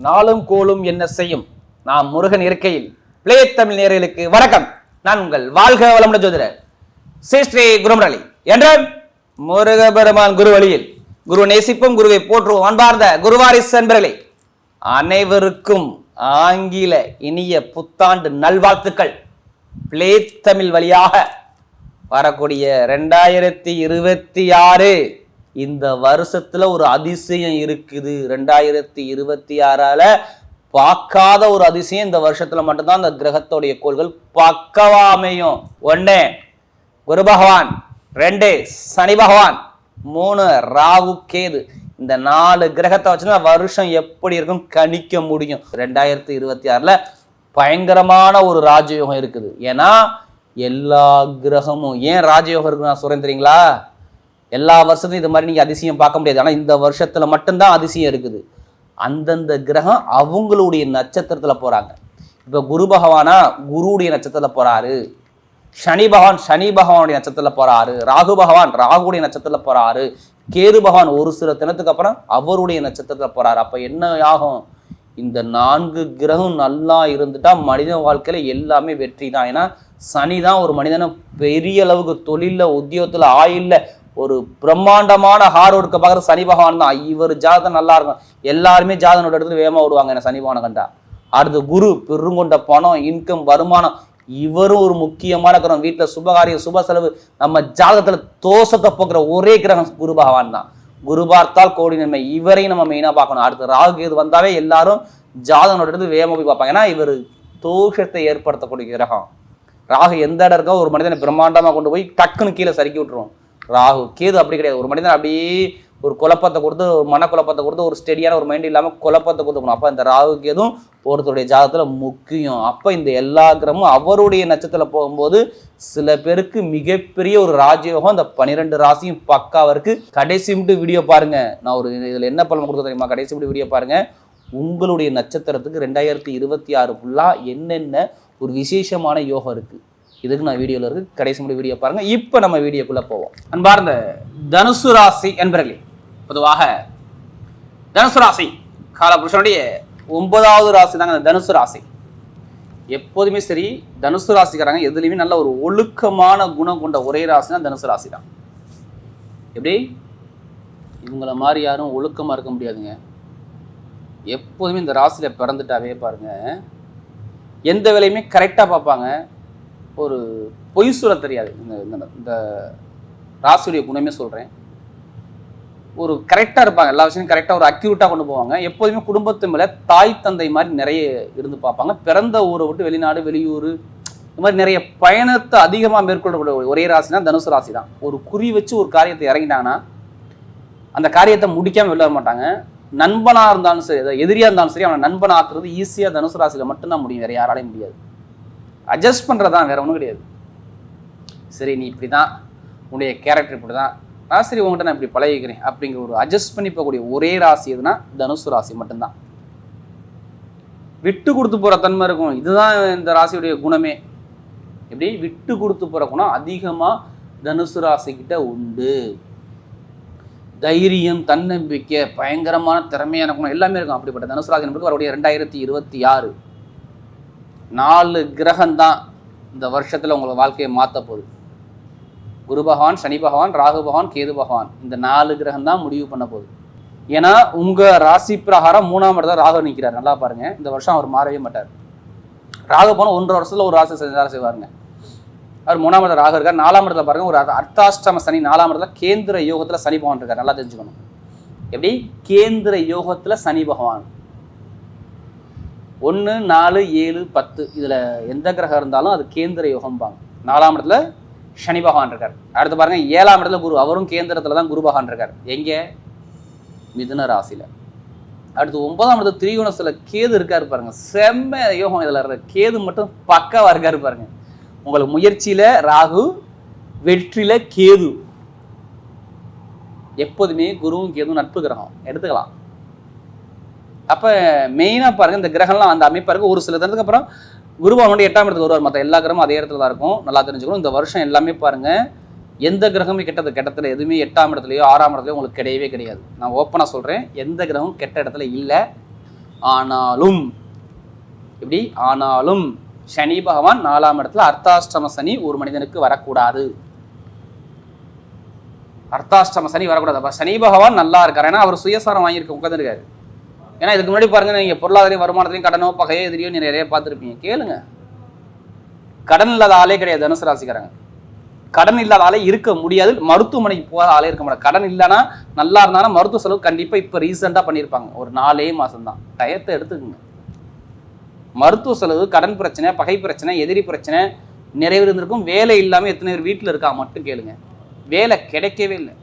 நாளும் கோளும் என்ன செய்யும் நாம் முருகன் இருக்கையில் பிளே தமிழ் நேயர்களுக்கு வணக்கம். நான் உங்கள் வாழ்க வளமுடன் ஜோதிடர் ஸ்ரீ குருமுரளி என்ற முருக பெருமான் குரு வழியில் குரு நேசிப்பும் குருவை போற்றுவோம். அன்பார்ந்த குருவாரிசு அன்பர்களே, அனைவருக்கும் ஆங்கில இனிய புத்தாண்டு நல்வாழ்த்துக்கள். பிளே தமிழ் வழியாக வரக்கூடிய 2026 இந்த வருஷத்துல ஒரு அதிசயம் இருக்குது. 2026 பார்க்காத ஒரு அதிசயம் இந்த வருஷத்துல மட்டும்தான் அந்த கிரகத்தோடைய கோள்கள் பக்கவா அமையும். 1 குரு பகவான், 2 சனி பகவான், 3 ராகு கேது. இந்த 4 கிரகத்தை வச்சுன்னா வருஷம் எப்படி இருக்கும் கணிக்க முடியும். 2026 பயங்கரமான ஒரு ராஜயோகம் இருக்குது. ஏன்னா எல்லா கிரகமும் ஏன் ராஜயோகம் இருக்கு நான் சொல்றேன் தெரியுங்களா? எல்லா வருஷத்தும் இது மாதிரி நீங்க அதிசயம் பார்க்க முடியாது. ஆனா இந்த வருஷத்துல மட்டும்தான் அதிசயம் இருக்குது. அந்தந்த கிரகம் அவங்களுடைய நட்சத்திரத்துல போறாங்க. இப்ப குரு பகவானா குருவுடைய நட்சத்திரத்துல போறாரு, சனி பகவான் சனி பகவானுடைய நட்சத்திரத்துல போறாரு, ராகு பகவான் ராகுடைய நட்சத்திரத்துல போறாரு, கேது பகவான் ஒரு சில தினத்துக்கு அப்புறம் அவருடைய நட்சத்திரத்துல போறாரு. அப்ப என்ன ஆகும்? இந்த 4 கிரகம் நல்லா இருந்துட்டா மனித வாழ்க்கையில எல்லாமே வெற்றி தான். ஏன்னா சனி தான் ஒரு மனிதனை பெரிய அளவுக்கு தொழில, உத்தியோகத்துல, ஆயில்ல ஒரு பிரம்மாண்டமான ஹார்ட் ஒர்க்கை பார்க்குறது சனி பகவான் தான். இவர் ஜாதகம் நல்லா இருக்கும். எல்லாருமே ஜாதகனோட இடத்துல வேகமாக விடுவாங்க என்ன சனி பகவானை கண்டா. அடுத்து குரு பெருங்கொண்ட பணம், இன்கம், வருமானம். இவரும் ஒரு முக்கியமான கிரகம். வீட்டில் சுபகாரியம், சுப செலவு, நம்ம ஜாதகத்துல தோஷத்தை போக்குற ஒரே கிரகம் குரு பகவான் தான். குரு பார்த்தால் கோடி நன்மை. இவரையும் நம்ம மெயினா பார்க்கணும். அடுத்து ராகு கேது வந்தாவே எல்லாரும் ஜாதகனோட இடத்துல வேகமாக போய் பார்ப்பாங்க. ஏன்னா இவர் தோஷத்தை ஏற்படுத்தக்கூடிய கிரகம். ராகு எந்த இடம் இருக்கோ ஒரு மனிதனை பிரம்மாண்டமா கொண்டு போய் டக்குன்னு கீழே சறுக்கி விட்டுருவோம். ராகு கேது அப்படி கிடையாது. ஒரு மனிதன் அப்படியே ஒரு குழப்பத்தை கொடுத்து, ஒரு மனக்குழப்பத்தை கொடுத்து, ஒரு ஸ்டெடியான ஒரு மைண்ட் இல்லாமல் குழப்பத்தை கொடுத்துக்கணும். அப்போ இந்த ராகு கேதும் ஒருத்தருடைய ஜாதகத்துல முக்கியம். அப்போ இந்த எல்லா கிரகமும் அவருடைய நட்சத்திரத்துல போகும்போது சில பேருக்கு மிகப்பெரிய ஒரு ராஜயோகம். இந்த 12 ராசியும் பக்காவா இருக்கு. கடைசி மட்டும் வீடியோ பாருங்க. நான் ஒரு இதுல என்ன பலன் கொடுக்க தெரியுமா? கடைசி மட்டும் வீடியோ பாருங்க. உங்களுடைய நட்சத்திரத்துக்கு 2026 ஃபுல்லா என்னென்ன ஒரு விசேஷமான யோகம் இருக்கு, இதுக்கு நான் வீடியோல இருக்கு. கடைசி முடி வீடியோ பாருங்க. இப்போ நம்ம வீடியோக்குள்ள போவோம். அன்பார்ந்த தனுசு ராசி என்பர்களே, பொதுவாக தனுசு ராசி காலபுருஷனுடைய 9வது ராசி தாங்க தனுசு ராசி. எப்போதுமே சரி, தனுசு ராசிக்காரங்க எதுலையுமே நல்ல ஒரு ஒழுக்கமான குணம் கொண்ட ஒரே ராசினா தனுசு ராசி தான். எப்படி இவங்கள மாதிரி யாரும் ஒழுக்கமா இருக்க முடியாதுங்க. எப்போதுமே இந்த ராசியில பிறந்துட்டாவே பாருங்க, எந்த வேலையுமே கரெக்டாக பார்ப்பாங்க. ஒரு பொய் சொல்ல தெரியாது. இந்த ராசியுடைய குணமே சொல்கிறேன். ஒரு கரெக்டாக இருப்பாங்க. எல்லா விஷயமும் கரெக்டாக ஒரு அக்யூரேட்டாக கொண்டு போவாங்க. எப்போதுமே குடும்பத்து மேலே தாய் தந்தை மாதிரி நிறைய இருந்து பார்ப்பாங்க. பிறந்த ஊரை விட்டு வெளிநாடு, வெளியூர், இந்த மாதிரி நிறைய பயணத்தை அதிகமாக மேற்கொள்ளக்கூடிய ஒரே ராசினா தனுசு ராசி தான். ஒரு குறி வச்சு ஒரு காரியத்தை இறங்கிட்டாங்கன்னா அந்த காரியத்தை முடிக்காமல் வெளில வர மாட்டாங்க. நண்பனாக இருந்தாலும் சரி, எதிரியாக இருந்தாலும் சரி, அவனை நண்பன் ஆக்குறது ஈஸியாக தனுசு ராசியில் மட்டும்தான் முடியும். வேறு யாராலையும் முடியாது. அட்ஜஸ்ட் பண்ணுறதான், வேற ஒன்றும் கிடையாது. சரி நீ இப்படி தான், உன்னுடைய கேரக்டர் இப்படி தான், நான் சரி உங்கள்கிட்ட நான் இப்படி பழகிக்கிறேன் அப்படிங்கிற ஒரு அட்ஜஸ்ட் பண்ணி போகக்கூடிய ஒரே ராசி எதுனா தனுசு ராசி மட்டும்தான். விட்டு கொடுத்து போகிற தன்மை இருக்கும். இதுதான் இந்த ராசியுடைய குணமே. எப்படி விட்டு கொடுத்து போகிற குணம் அதிகமாக தனுசு ராசிக்கிட்ட உண்டு. தைரியம், தன்னம்பிக்கை, பயங்கரமான திறமையான குணம் எல்லாமே இருக்கும். அப்படிப்பட்ட தனுசு ராசி என்பது அவருடைய 2026 4 கிரகம் தான் இந்த வருஷத்துல உங்களுக்கு வாழ்க்கையை மாற்ற போகுது. குரு பகவான், சனி பகவான், ராகு பகவான், கேது பகவான். இந்த 4 கிரகம் தான் முடிவு பண்ண போகுது. ஏன்னா உங்க ராசி பிரகாரம் 3ஆம் இடத்துல ராகு நிற்கிறார். நல்லா பாருங்க, இந்த வருஷம் அவர் மாறவே மாட்டார். ராகு போன 1.5 வருஷத்துல ஒரு ராசி செய்வாருங்க. அவர் 3ஆம் இடத்துல ராகு இருக்கார். 4ஆம் இடத்துல பாருங்க, ஒரு அர்த்தாஷ்டம சனி 4ஆம் இடத்துல கேந்திர யோகத்துல சனி பகவான் இருக்கார். நல்லா தெரிஞ்சுக்கணும். எப்படி கேந்திர யோகத்துல சனி பகவான் 1, 4, 7, 10 இதுல எந்த கிரகம் இருந்தாலும் அது கேந்திர யோகம்பாங்க. 4ஆம் இடத்துல சனி பகவான் இருக்கார். அடுத்து பாருங்க 7ஆம் இடத்துல குரு, அவரும் கேந்திரத்துல தான் குரு பகவான் இருக்கார். எங்க? மிதுன ராசியில. அடுத்து 9ஆம் இடத்துல திரிகோணத்துல கேது இருக்காரு பாருங்க. செம்ம யோகம். இதுல இருக்க கேது மட்டும் பக்காவா இருக்காரு பாருங்க. உங்களுக்கு முயற்சியில ராகு, வெற்றியில கேது. எப்போதுமே குருவும் கேதுவும் நட்பு கிரகம் எடுத்துக்கலாம். அப்போ மெயினாக பாருங்கள், இந்த கிரகம்லாம் அந்த அமைப்பாக இருக்குது. ஒரு சில தினத்துக்கு அப்புறம் குரு பகவான் 8ஆம் இடத்துக்கு வருவார். மற்ற எல்லா கிரகமும் அதே இடத்துல தான் இருக்கும். நல்லா தெரிஞ்சுக்கணும். இந்த வருஷம் எல்லாமே பாருங்கள், எந்த கிரகமே கெட்டத்தில் எதுவுமே 8ஆம் இடத்துலையோ 6ஆம் இடத்துலையோ உங்களுக்கு கிடையவே கிடையாது. நான் ஓப்பனாக சொல்கிறேன், எந்த கிரகமும் கெட்ட இடத்துல இல்லை. ஆனாலும் இப்படி ஆனாலும் சனி பகவான் 4ஆம் இடத்துல அர்த்தாஷ்டம சனி ஒரு மனிதனுக்கு வரக்கூடாது. அர்த்தாஷ்டம சனி வரக்கூடாது. அப்ப சனி பகவான் நல்லா இருக்காரு, ஏன்னா அவர் சுயசாரம் வாங்கியிருக்க உட்காந்துருக்காரு. ஏன்னா இதுக்கு முன்னாடி பாருங்க, நீங்க பொருளாதார வருமானத்திலையும் கடனோ பகையோ எதிரியோ நீங்க நிறைய பார்த்துருப்பீங்க. கேளுங்க, கடன் இல்லாத ஆளே கிடையாது தனுசு ராசிக்காரங்க. கடன் இல்லாத ஆளே இருக்க முடியாது, மருத்துவமனைக்கு போகாத ஆளே இருக்க முடியாது. கடன் இல்லைன்னா நல்லா இருந்தாலும் மருத்துவ செலவு கண்டிப்பா இப்ப ரீசெண்டா பண்ணியிருப்பாங்க, ஒரு 4 மாசம் தான். டயத்தை எடுத்துக்குங்க. மருத்துவ செலவு, கடன் பிரச்சனை, பகை பிரச்சனை, எதிரி பிரச்சனை நிறைய இருந்திருக்கும். வேலை இல்லாம எத்தனை பேர் வீட்டுல இருக்கா மட்டும் கேளுங்க. வேலை கிடைக்கவே இல்லை,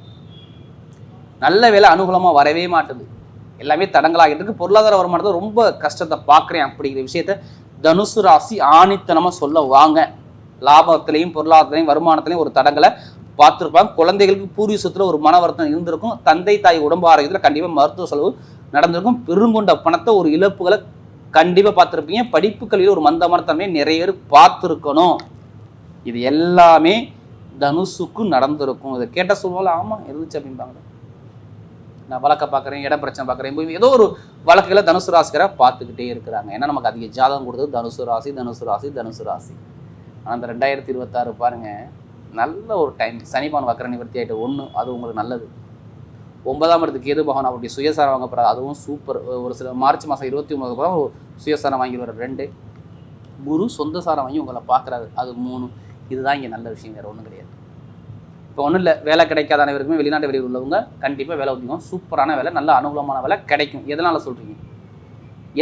நல்ல வேலை அனுகூலமா வரவே மாட்டுது, எல்லாமே தடங்களாகிட்டு இருக்கு. பொருளாதார வருமானத்தை ரொம்ப கஷ்டத்தை பார்க்குறேன் அப்படிங்கிற விஷயத்த தனுசு ராசி ஆணித்தனமா சொல்ல வாங்க. லாபத்திலையும் பொருளாதாரத்திலையும் வருமானத்திலையும் ஒரு தடங்களை பார்த்துருப்பாங்க. குழந்தைகளுக்கு பூர்வீகத்தில் ஒரு மன வருத்தம் இருந்திருக்கும். தந்தை தாய் உடம்பு ஆரோக்கியத்தில் கண்டிப்பாக மருத்துவ செலவு நடந்திருக்கும். பெருங்கொண்ட பணத்தை ஒரு இழப்புகளை கண்டிப்பாக பார்த்துருப்பீங்க. படிப்பு கல்வியில் ஒரு மந்தமான தன்மையை நிறைய பேர் பார்த்துருக்கணும். இது எல்லாமே தனுசுக்கு நடந்திருக்கும். இதை கேட்ட சொல்லுவாங்க, ஆமா இருந்துச்சு அப்படின்பாங்க. நான் வழக்க பார்க்குறேன், இட பிரச்சனை பார்க்குறேன், ஏதோ ஒரு வழக்குகளை தனுசு ராசிக்கார பார்த்துக்கிட்டே இருக்கிறாங்க. ஏன்னா நமக்கு அதிக ஜாதகம் கொடுத்தது தனுசு ராசி தனுசு ராசி தனுசு ராசி. ஆனால் அந்த 2026 பாருங்க, நல்ல ஒரு டைம். சனி பகவான் வக்கர நிவர்த்தி ஆகிட்டு 1, அது உங்களுக்கு நல்லது. 9ஆம் இடத்துக்கு கேது பகவான் அவருடைய சுயசாரம் வாங்க போகிறார், அதுவும் சூப்பர். ஒரு சில மார்ச் மாதம் 29 சுயசாரம் வாங்கிடுவார் 2. குரு சொந்த சாரம் வாங்கி உங்களை பார்க்குறாரு, அது 3. இதுதான் இங்கே நல்ல விஷயம், வேறு ஒன்றும் கிடையாது. இப்போ ஒன்றும் இல்லை, வேலை கிடைக்காத அனைவருக்குமே வெளிநாட்டு வெளியில் உள்ளவங்க கண்டிப்பாக வேலை உத்தியோகம் சூப்பரான வேலை, நல்ல அனுகூலமான வேலை கிடைக்கும். எதனால் சொல்கிறீங்க?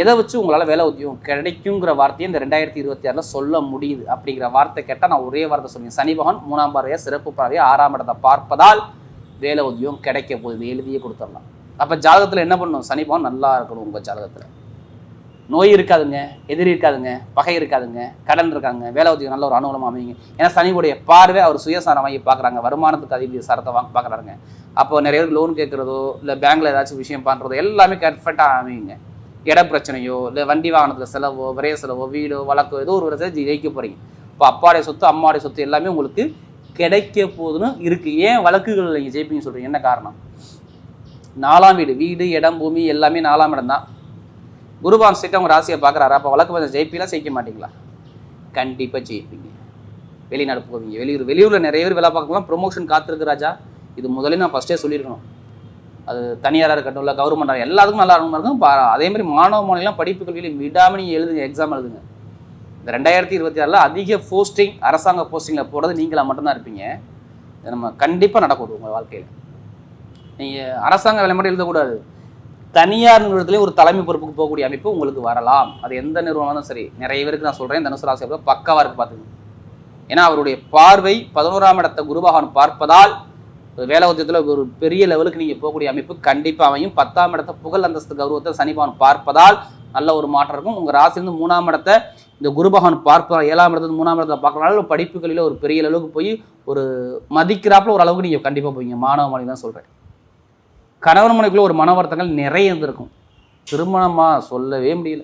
எதை வச்சு உங்களால் வேலை உத்தியோகம் கிடைக்குங்கிற வார்த்தையை இந்த 2026 சொல்ல முடியுது அப்படிங்கிற வார்த்தை கேட்டால் நான் ஒரே வார்த்தை சொல்லுவேன். சனி பகவான் 3ஆம் பார்வையாக சிறப்பு பார்வையாக 6ஆம் இடத்தை பார்ப்பதால் வேலை உத்தியோகம் கிடைக்க போகுது, எழுதியே கொடுத்துடலாம். அப்போ ஜாதகத்தில் என்ன பண்ணணும்? சனி பகவான் நல்லா இருக்கணும். உங்கள் ஜாதகத்தில் நோய் இருக்காதுங்க, எதிரி இருக்காதுங்க, பகை இருக்காதுங்க, கடன் இருக்காங்க, வேலை உத்தியோகம் நல்ல ஒரு அனுகூலமாக அமைங்க. ஏன்னா சனியுடைய பார்வை அவர் சுயசாரம் வாங்கி பார்க்குறாங்க, வருமானத்துக்கு அதிக சரத்தை வாங்க பார்க்குறாங்க. அப்போ நிறைய பேர் லோன் கேட்குறதோ இல்லை பேங்க்ல ஏதாச்சும் விஷயம் பண்ணுறதோ எல்லாமே கரெக்டாக அமைங்க. இட பிரச்சனையோ இல்லை வண்டி வாகனத்தில் செலவோ விரைய செலவோ வீடோ வழக்கோ ஏதோ ஒரு விதத்தை ஜெயிக்க போகிறீங்க. இப்போ அப்பாடைய சொத்து அம்மாடைய சொத்து எல்லாமே உங்களுக்கு கிடைக்க போகுதுன்னு இருக்குது. ஏன் வழக்குகள் நீங்கள் ஜெயிப்பீங்கன்னு சொல்கிறீங்க? என்ன காரணம்? 4ஆம் வீடு, வீடு இடம் பூமி எல்லாமே 4ஆம் இடம் தான். குருபான் ஸ்ட்ரிக்ட் அவங்க ராசியை பார்க்குறாரு. அப்போ வழக்கு கொஞ்சம் ஜெயிப்பீங்களா ஜெயிக்க மாட்டீங்களா? கண்டிப்பாக ஜெயிப்பீங்க. வெளிநாடு போவீங்க, வெளியூரில் நிறைய பேர் வேலை பார்க்கலாம், ப்ரொமோஷன் காத்திருக்கு ராஜா. இது முதல்ல நான் ஃபஸ்ட்டே சொல்லியிருக்கணும். அது தனியாராக இருக்கட்டும் இல்லை கவர்மெண்டாக, எல்லாத்துக்கும் நல்லா இருக்கும். அதேமாதிரி மாணவ மாணவிலாம் படிப்பு கல்வியில் விடாமல் நீங்கள் எழுதுங்க, எக்ஸாம் எழுதுங்க. இந்த 2026 அதிக போஸ்டிங் அரசாங்க போஸ்டிங்கில் போடுறது நீங்களாக மட்டும்தான் இருப்பீங்க. இது நம்ம கண்டிப்பாக நடக்கும் உங்கள் வாழ்க்கையில். நீங்கள் அரசாங்க வேலை மட்டும் எழுதக்கூடாது, தனியார் நிறுவனத்திலே ஒரு தலைமை பொறுப்புக்கு போகக்கூடிய அமைப்பு உங்களுக்கு வரலாம். அது எந்த நிறுவனம் சரி. நிறைய பேருக்கு நான் சொல்கிறேன், தனுசு ராசி பக்காவாக இருக்குது பார்த்துங்க. ஏன்னா அவருடைய பார்வை 11ஆம் இடத்தை குரு பகவான் பார்ப்பதால் வேலை உத்தியத்தில் ஒரு பெரிய லெவலுக்கு நீங்கள் போகக்கூடிய அமைப்பு கண்டிப்பாக அமையும். 10ஆம் இடத்தை புகழ் அந்தஸ்து கௌரவத்தை சனி பகவான் பார்ப்பதால் நல்ல ஒரு மாற்றம் இருக்கும். உங்கள் ராசியிலிருந்து 3ஆம் இடத்தை இந்த குரு பகவான் பார்ப்பதால் 7ஆம் இடத்துல 3ஆம் இடத்தை பார்க்கறதுனால படிப்புகளில் ஒரு பெரிய அளவுக்கு போய் ஒரு மதிக்கிறாப்புல ஒரு அளவுக்கு நீங்கள் கண்டிப்பாக போவீங்க. மாணவ மாணவி தான் சொல்கிறேன். கணவன் மனைவிக்குள்ள ஒரு மன வருத்தங்கள் நிறைய இருந்திருக்கும். திருமணமாக சொல்லவே முடியல,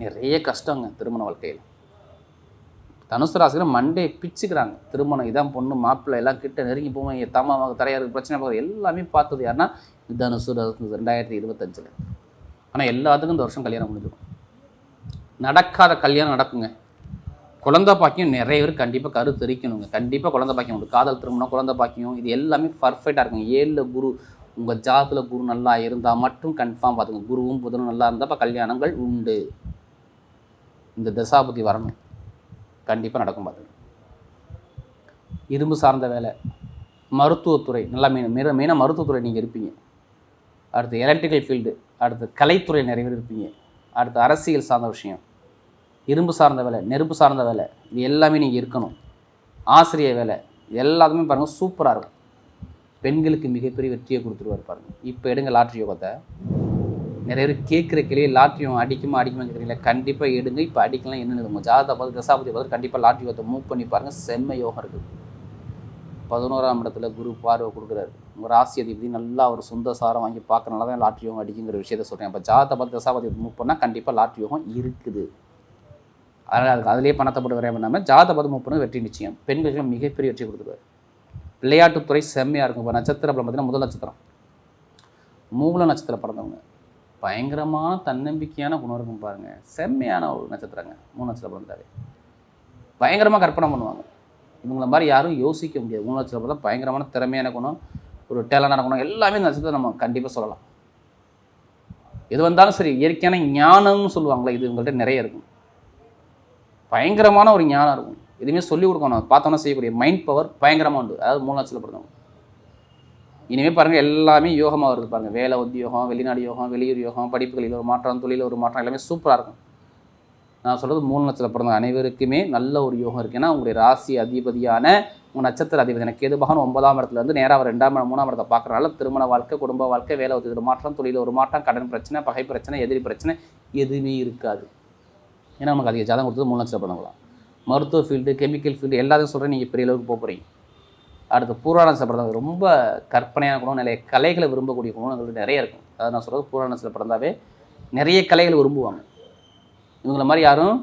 நிறைய கஷ்டங்க திருமண வாழ்க்கையில். தனுசு ராசியில் மண்டே பிச்சுக்கிறாங்க. திருமணம் இதான் பொண்ணு மாப்பிள்ளை எல்லாம் கிட்ட நெருங்கி போவாங்க, தம்மாவாக தரையாருக்கு பிரச்சனை பார்க்குறது எல்லாமே பார்த்தது யாருன்னா தனுசு 2025. ஆனால் எல்லாத்துக்கும் இந்த வருஷம் கல்யாணம் முடிஞ்சிடும். நடக்காத கல்யாணம் நடக்குங்க. குழந்தை பாக்கியம் நிறைய பேர் கண்டிப்பாக கருத்தரிக்கணுங்க. கண்டிப்பாக குழந்தை பாக்கியம் உண்டு. காதல் திருமணம், குழந்தை பாக்கியம் இது எல்லாமே பர்ஃபெக்டாக இருக்குங்க. 7ல் குரு, உங்கள் ஜாதத்தில் குரு நல்லா இருந்தால் மட்டும் கன்ஃபார்ம் பார்த்துங்க. குருவும் புதனும் நல்லா இருந்தால் இப்போ கல்யாணங்கள் உண்டு. இந்த தசாபதி வரணும், கண்டிப்பாக நடக்கும். பார்த்துங்க. இரும்பு சார்ந்த வேலை, மருத்துவத்துறை நல்லா மெயினாக மருத்துவத்துறை நீங்கள் இருப்பீங்க. அடுத்து எலக்ட்ரிக்கல் ஃபீல்டு, அடுத்து கலைத்துறை நிறைய பேர் இருப்பீங்க. அடுத்து அரசியல் சார்ந்த விஷயம், இரும்பு சார்ந்த வேலை, நெருப்பு சார்ந்த வேலை, இது எல்லாமே நீங்கள் இருக்கணும். ஆசிரியர் வேலை, இது எல்லாத்துமே பாருங்கள் சூப்பராக இருக்கும். பெண்களுக்கு மிகப்பெரிய வெற்றியை கொடுத்துருவார் பாருங்கள். இப்போ எடுங்க லாட்ரி யோகத்தை. நிறைய பேர் கேட்குற கேள்வி லாட்ரி யோகம் அடிக்குமா கேட்குறீங்களா? கண்டிப்பாக எடுங்க. இப்போ அடிக்கலாம் என்னென்னு உங்கள் ஜாதகத்தை பார்த்து தசாபதி பார்த்து கண்டிப்பாக லாட்ரி யோகத்தை மூவ் பண்ணி பாருங்கள். செம்ம யோகம் இருக்குது. 11ஆம் இடத்துல குரு பார்வை கொடுக்குறாரு. உங்கள் ராசி அதிபதி நல்லா ஒரு சொந்த சாரம் வாங்கி பார்க்கறனால தான் லாட்ரி யோகம் அடிக்குங்கிற விஷயத்த சொல்கிறேன். அப்போ ஜாதகத்தை பார்த்து தசாபதி மூவ் பண்ணால் கண்டிப்பாக லாட்ரி யோகம் இருக்குது. அதனால் அதுக்கு அதிலே பணத்தை போட்டு வரைய பண்ணாமல் ஜாதகத்தை பார்த்து மூவ் பண்ண வெற்றி நிச்சயம். பெண்களுக்கு மிகப்பெரிய வெற்றி கொடுத்துருவார். விளையாட்டுத்துறை செம்மையாக இருக்கும். இப்போ நட்சத்திரம் பார்த்தீங்கன்னா முதல் நட்சத்திரம், மூல நட்சத்திரம் பிறந்தவங்க பயங்கரமான தன்னம்பிக்கையான குணம் இருக்கும் பாருங்க. செம்மையான ஒரு நட்சத்திரங்க 3 நட்சத்திரம் பிறந்தாவே. பயங்கரமாக கற்பனை பண்ணுவாங்க. இவங்கள மாதிரி யாரும் யோசிக்க முடியாது. 3 நட்சத்திரம் பிறந்தா பயங்கரமான திறமையான குணம், ஒரு டேலண்டான குணம் எல்லாமே இந்த நட்சத்திரத்தை நம்ம கண்டிப்பாக சொல்லலாம். எது வந்தாலும் சரி, இயற்கையான ஞானம்னு சொல்லுவாங்களே, இது இவங்கள்ட்ட நிறைய இருக்கும். பயங்கரமான ஒரு ஞானம் இருக்கும். எதுவுமே சொல்லிக் கொடுக்கணும், பார்த்தோன்னா செய்யக்கூடிய மைண்ட் பவர் பயங்கரமாக உண்டு. அதாவது 3 நட்சத்திரம் பிறந்தவங்க. இனிமேல் பாருங்கள், எல்லாமே யோகமாக வருது பாருங்கள். வேலை உத்தியோகம், வெளிநாடு யோகம், வெளியூர் யோகம், படிப்புகளில் ஒரு மாற்றம், தொழிலில் ஒரு மாற்றம், எல்லாமே சூப்பராக இருக்கும். நான் சொல்கிறது 3 நட்சத்திரம் பிறந்த அனைவருக்குமே நல்ல ஒரு யோகம் இருக்குது. ஏன்னா உங்களுடைய ராசி அதிபதியான உங்கள் நட்சத்திர அதிபதி கேது பகவான் 9ஆம் இடத்துலேருந்து நேராக 2ஆம் இடம் 3ஆம் இடத்தை பார்க்குறனால திருமண வாழ்க்கை, குடும்ப வாழ்க்கை, வேலை உத்தியோக மாற்றம், தொழிலில் ஒரு மாற்றம், கடன் பிரச்சனை, பகை பிரச்சனை, எதிரி பிரச்சனை எதுவுமே இருக்காது. ஏன்னா நமக்கு அதிக ஜாதகம் கொடுத்தது 3 நட்சத்திரம் பிறந்தவங்களாம். மருத்துவ ஃபீல்டு, கெமிக்கல் ஃபீல்டு எல்லாத்தையும் சொல்கிறேன், நீங்கள் பெரிய அளவுக்கு போகிறீங்க. அடுத்து பூராட நட்சத்திரம் பிறந்தவங்க ரொம்ப கற்பனையான குணம், நிறைய கலைகளை விரும்பக்கூடிய குணங்கள் நிறைய இருக்கும். அதாவது நான் சொல்கிறது பூராட நட்சத்திரம் பிறந்தாவே நிறைய கலைகளை விரும்புவாங்க. இவங்கள மாதிரி யாரும்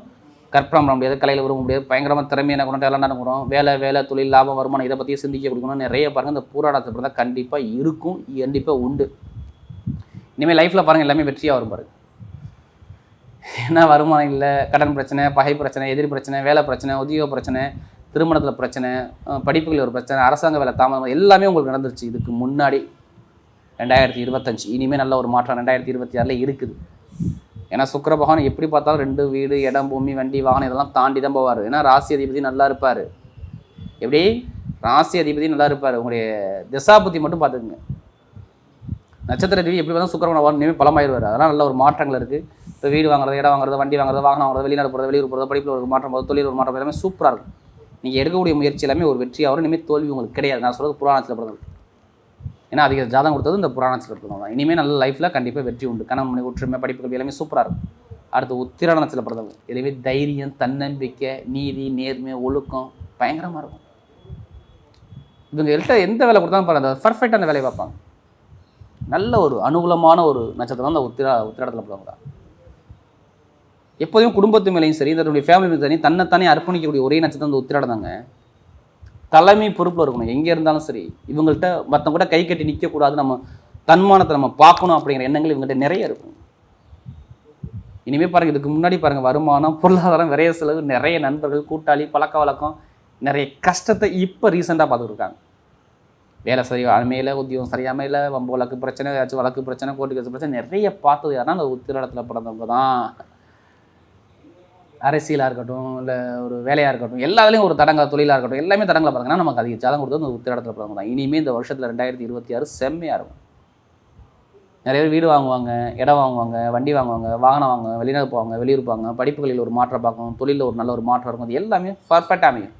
கற்பனை பண்ண முடியாது, கலையில் விரும்ப முடியாது. பயங்கரமாக திறமையான குணம், டேலண்டான குணம், வேலை தொழில், லாபம், வருமானம் இதை பற்றியே சிந்திக்க கொடுக்கணும் நிறைய பாருங்கள். இந்த பூராட நட்சத்திரம் தான் கண்டிப்பாக இருக்கும், கண்டிப்பாக உண்டு. இனிமேல் லைஃப்பில் பாருங்கள் எல்லாமே வெற்றியாக வரும் பாருங்கள். ஏன்னா வருமானம் இல்லை, கடன் பிரச்சனை, பகை பிரச்சனை, எதிரி பிரச்சனை, வேலை பிரச்சனை, உத்தியோக பிரச்சனை, திருமணத்தில் பிரச்சனை, படிப்புகளில் ஒரு பிரச்சனை, அரசாங்க வேலை தாமதம் எல்லாமே உங்களுக்கு நடந்துருச்சு இதுக்கு முன்னாடி 2025. இனிமேல் நல்ல ஒரு மாற்றம் 2026 இருக்குது. ஏன்னா சுக்கிர பகவான் எப்படி பார்த்தாலும் 2 வீடு, இடம், பூமி, வண்டி, வாகனம் இதெல்லாம் தாண்டி தான் போவார். ஏன்னா ராசி அதிபதி நல்லா இருப்பார். எப்படி ராசி அதிபதி நல்லா இருப்பார். உங்களுடைய திசாபுத்தி மட்டும் பார்த்துக்குங்க. நட்சத்திர அதிபதி எப்படி பார்த்தா சுக்கிர பகவான் இனிமேல் பலமாயிருவார். அதெல்லாம் நல்ல ஒரு மாற்றங்கள் இருக்குது. இப்போ வீடு வாங்குறது, இடம் வாங்குறது, வண்டி வாங்குறது, வாகனம் வாங்குறது, வெளிநாடு போகிறது, வெளியூர் போகிறது, படிப்பில் ஒரு மாற்றம் போகிறது, தொழில் ஒரு மாற்றம் எல்லாமே சூப்பராக இருக்கும். நீங்கள் எடுக்கக்கூடிய முயற்சி எல்லாமே ஒரு வெற்றியாக வரும். இனிமேல் தோல்வி உங்களுக்கு கிடையாது. நான் சொல்கிறது புராணத்தில் பிறந்தது. ஏன்னா அதிக ஜாதகம் கொடுத்தது இந்த புராணத்தில் பிறந்தவங்க தான். இனிமேல் நல்ல லைஃப்பில் கண்டிப்பாக வெற்றி உண்டு. கணவன் மனைவி ஒற்றுமை, படிப்புகள் எல்லாமே சூப்பராக இருக்கும். அடுத்து உத்திராடத்தில் பிறந்தவங்க எனவே தைரியம், தன்னம்பிக்கை, நீதி, நேர்மை, ஒழுக்கம் பயங்கரமாக இருக்கும். இவங்கள்ட்ட எந்த வேலை கொடுத்தாலும் பாருங்கள், அந்த பர்ஃபெக்டாக அந்த வேலையை பார்ப்பாங்க. நல்ல ஒரு அனுகூலமான ஒரு நட்சத்திரம் அந்த உத்திராடத்தில் பிறந்தவங்க தான். எப்போதும் குடும்பத்து மேலேயும் சரி, இதனுடைய ஃபேமிலி மேலே சரி, தன்னைத்தானே அர்ப்பணிக்கக்கூடிய ஒரே நட்சத்திரம் அந்த உத்திராடம் தாங்க. தலைமை பொறுப்பில் இருக்கணும் எங்கே இருந்தாலும் சரி. இவங்கள்ட்ட மற்றவங்க கூட கை கட்டி நிற்கக்கூடாது, நம்ம தன்மானத்தை நம்ம பார்க்கணும் அப்படிங்கிற எண்ணங்கள் இவங்கள்ட்ட நிறைய இருக்கும். இனிமேல் பாருங்கள், இதுக்கு முன்னாடி பாருங்கள் வருமானம், பொருளாதாரம், விரைய செலவு, நிறைய நண்பர்கள், கூட்டாளி, பழக்க வழக்கம், நிறைய கஷ்டத்தை இப்போ ரீசெண்டாக பார்த்துருக்காங்க. வேலை சரியாக அமையல, உத்தியோகம் சரியாக அமையல, வம்பு வழக்கு பிரச்சனை, ஏதாச்சும் வழக்கு பிரச்சனை, கோர்ட்டு கேஸ் பிரச்சனை நிறைய பார்த்தது யாருன்னா அந்த உத்திராடத்தில் பிறந்தவங்க தான். அரசியலாக இருக்கட்டும், இல்லை ஒரு வேலையாக இருக்கட்டும், எல்லாத்துலேயும் ஒரு தடங்கா, தொழிலாக இருக்கட்டும், எல்லாமே தடங்களை பார்த்தீங்கன்னா நமக்கு அதிக ஜாதகம் கொடுத்தது அந்த உத்திராடத்தில் பிறந்தவங்க தான். இனிமேல் இந்த வருஷத்தில் 2026 செம்மையாக இருக்கும். நிறைய பேர் வீடு வாங்குவாங்க, இடம் வாங்குவாங்க, வண்டி வாங்குவாங்க, வாகனம் வாங்குவாங்க, வெளிநாடு போவாங்க, வெளியூர் போவாங்க, படிப்புகளில் ஒரு மாற்றம் பார்க்கணும், தொழிலில் ஒரு நல்ல ஒரு மாற்றம் இருக்கும். அது எல்லாமே பர்ஃபெக்டாக அமையும்.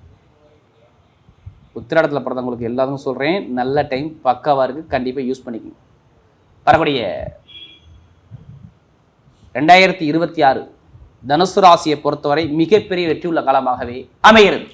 உத்திராடத்தில் பிறந்தவங்களுக்கு எல்லாத்துக்கும் சொல்கிறேன், நல்ல டைம் பக்காவாக இருக்குது, கண்டிப்பாக யூஸ் பண்ணிக்கணும். வரக்கூடிய 2026 தனுசு ராசியை பொறுத்தவரை மிகப்பெரிய வெற்றி உள்ள காலமாகவே அமைகிறது.